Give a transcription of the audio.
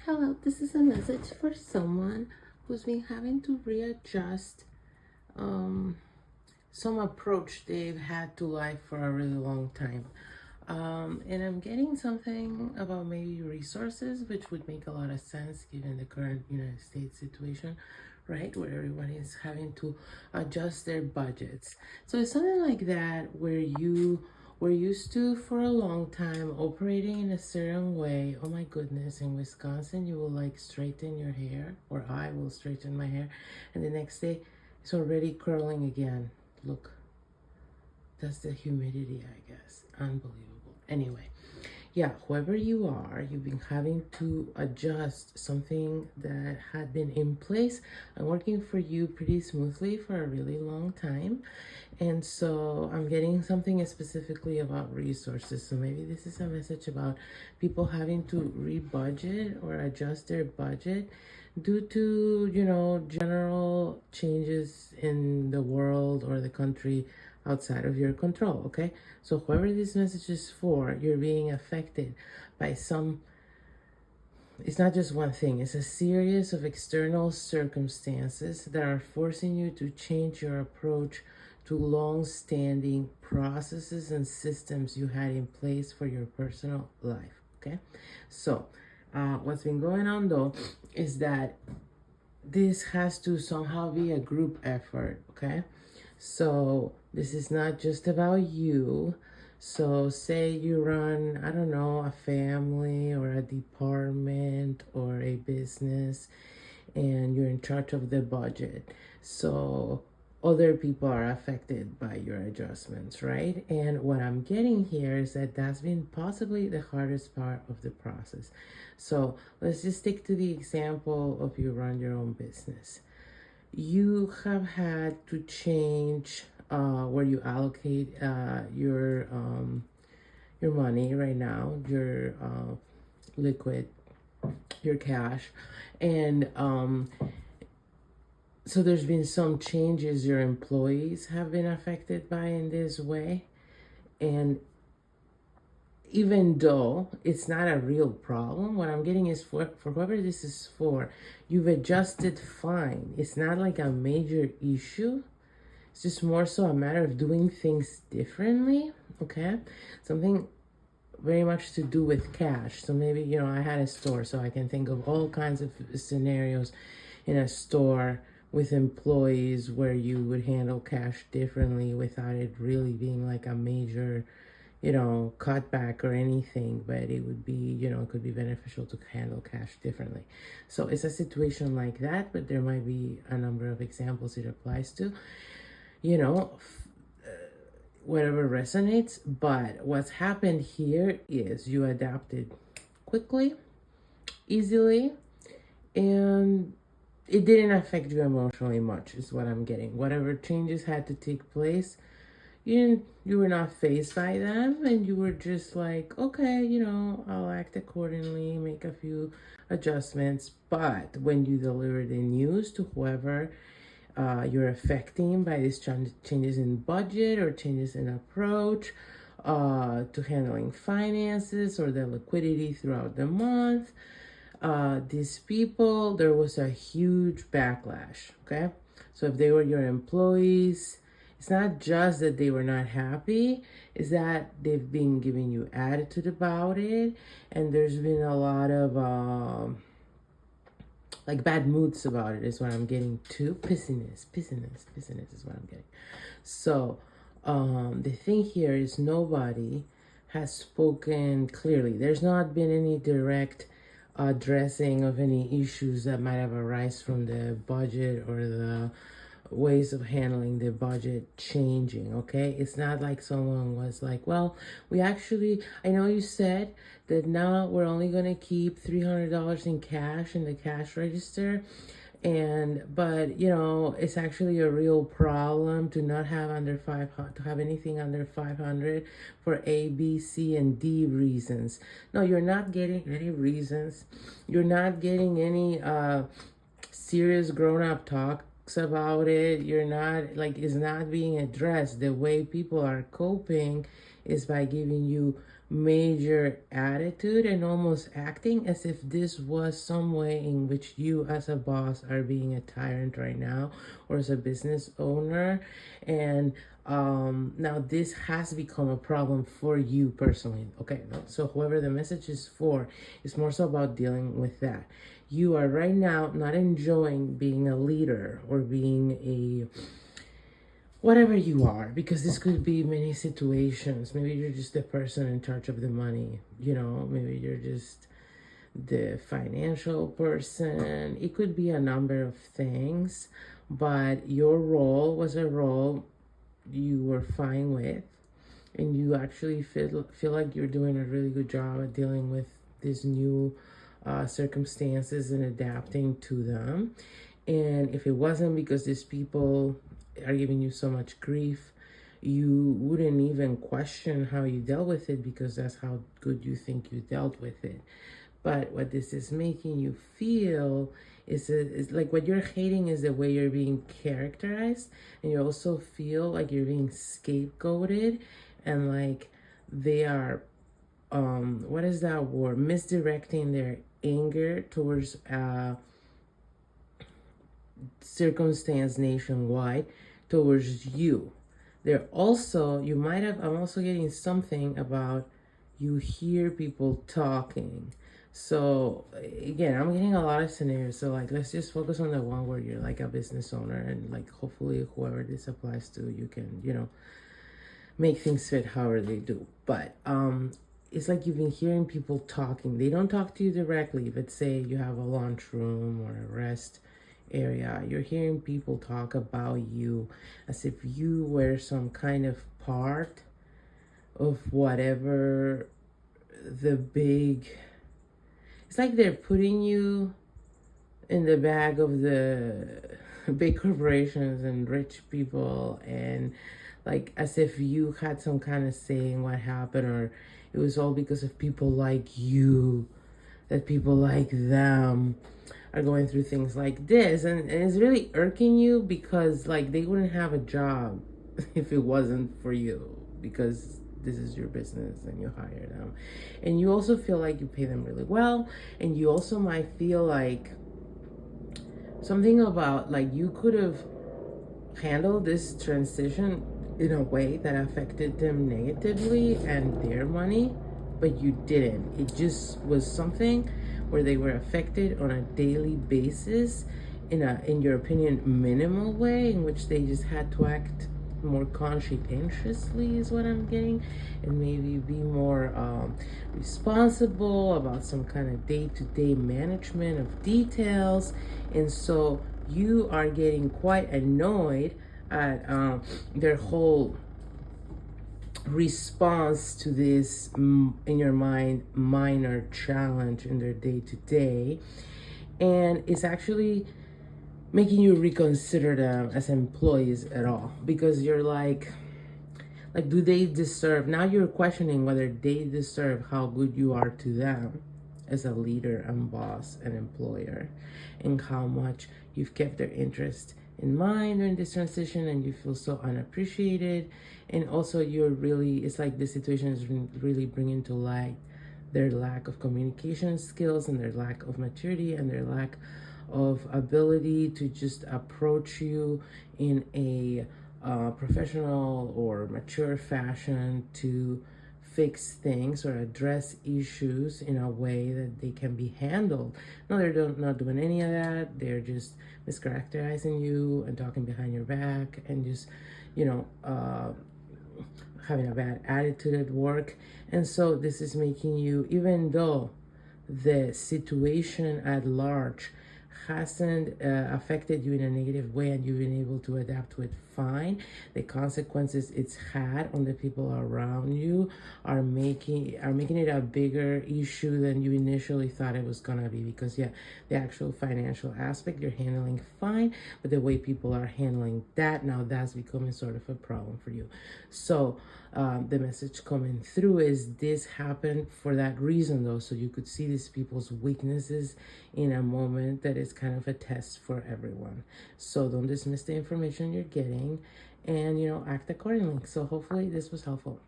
Hello, this is a message for someone who's been having to readjust um, some approach they've had to life for a really long time. And I'm getting something about maybe resources, which would make a lot of sense given the current United States situation, right? Where everybody is having to adjust their budgets. So it's something like that where you were used to for a long time operating in a certain way. Oh my goodness, in Wisconsin, you will like straighten your hair, or I will straighten my hair, and the next day it's already curling again. Look. That's the humidity, I guess. Unbelievable. Anyway, yeah, whoever you are, you've been having to adjust something that had been in place and working for you pretty smoothly for a really long time. And so I'm getting something specifically about resources. So maybe this is a message about people having to rebudget or adjust their budget due to, general changes in the world or the country outside of your control. Okay, so whoever this message is for, you're being affected by some, it's not just one thing, it's a series of external circumstances that are forcing you to change your approach to long-standing processes and systems you had in place for your personal life. Okay, so what's been going on though is that this has to somehow be a group effort. Okay, so this is not just about you. So say you run, I don't know, a family or a department or a business, and you're in charge of the budget. So other people are affected by your adjustments, right? And what I'm getting here is that that's been possibly the hardest part of the process. So let's just stick to the example of you run your own business. You have had to change where you allocate your money right now, your liquid, your cash, and so there's been some changes your employees have been affected by in this way. And even though it's not a real problem, what I'm getting is for whoever this is for, you've adjusted fine. It's not like a major issue. It's just more so a matter of doing things differently, okay? Something very much to do with cash. So maybe, I had a store, so I can think of all kinds of scenarios in a store with employees where you would handle cash differently without it really being like a major, cutback or anything, but it would be, it could be beneficial to handle cash differently. So it's a situation like that, but there might be a number of examples it applies to, whatever resonates. But what's happened here is you adapted quickly, easily, and it didn't affect you emotionally much, is what I'm getting. Whatever changes had to take place, you were not phased by them, and you were just like, okay, I'll act accordingly, make a few adjustments. But when you deliver the news to whoever you're affecting by these changes in budget or changes in approach to handling finances or the liquidity throughout the month, these people, there was a huge backlash. Okay, so if they were your employees, it's not just that they were not happy, it's that they've been giving you attitude about it, and there's been a lot of like bad moods about it, is what I'm getting to. Pissiness is what I'm getting. So the thing here is nobody has spoken clearly. There's not been any direct addressing of any issues that might have arisen from the budget or the ways of handling the budget changing. Okay, it's not like someone was like, well, I know you said that now we're only going to keep $300 in cash in the cash register, but it's actually a real problem to not have to have anything under 500 for A, B, C, and D reasons. No, you're not getting any reasons. You're not getting any serious grown-up talks about it. You're not, like, it's not being addressed. The way people are coping is by giving you major attitude and almost acting as if this was some way in which you as a boss are being a tyrant right now, or as a business owner. And now this has become a problem for you personally. Okay, so whoever the message is for, it's more so about dealing with that. You are right now not enjoying being a leader or being a whatever you are, because this could be many situations. Maybe you're just the person in charge of the money, maybe you're just the financial person. It could be a number of things, but your role was a role you were fine with, and you actually feel like you're doing a really good job at dealing with these new circumstances and adapting to them. And if it wasn't because these people are giving you so much grief, you wouldn't even question how you dealt with it, because that's how good you think you dealt with it. But what this is making you feel is like what you're hating is the way you're being characterized, and you also feel like you're being scapegoated, and like they are what is that word, misdirecting their anger towards circumstance nationwide towards you. They're also, I'm also getting something about you hear people talking. So again, I'm getting a lot of scenarios. So like, let's just focus on the one where you're like a business owner, and like hopefully whoever this applies to, you can, make things fit however they do. But it's like you've been hearing people talking. They don't talk to you directly, but say you have a lunchroom or a rest area, you're hearing people talk about you as if you were some kind of part of whatever the big, it's like they're putting you in the bag of the big corporations and rich people, and like as if you had some kind of say in what happened, or it was all because of people like you, that people like them are going through things like this. And it's really irking you, because like they wouldn't have a job if it wasn't for you, because this is your business and you hire them. And you also feel like you pay them really well, and you also might feel like something about like you could have handled this transition in a way that affected them negatively and their money, but you didn't. It just was something where they were affected on a daily basis in your opinion, minimal way, in which they just had to act more conscientiously is what I'm getting, and maybe be more responsible about some kind of day-to-day management of details. And so you are getting quite annoyed at their whole response to this, in your mind, minor challenge in their day-to-day. And it's actually making you reconsider them as employees at all, because you're like do they deserve, now you're questioning whether they deserve how good you are to them as a leader and boss and employer, and how much you've kept their interest in mind during this transition, and you feel so unappreciated. And also you're really, it's like the situation is really bringing to light their lack of communication skills, and their lack of maturity, and their lack of ability to just approach you in a professional or mature fashion to fix things or address issues in a way that they can be handled. No, they're not doing any of that. They're just mischaracterizing you and talking behind your back, and just, having a bad attitude at work. And so this is making you, even though the situation at large hasn't affected you in a negative way, and you've been able to adapt to it fine, the consequences it's had on the people around you are making it a bigger issue than you initially thought it was gonna be. Because the actual financial aspect you're handling fine, but the way people are handling that, now that's becoming sort of a problem for you. So the message coming through is this happened for that reason, though, so you could see these people's weaknesses in a moment that is kind of a test for everyone. So don't dismiss the information you're getting, and act accordingly. So hopefully this was helpful.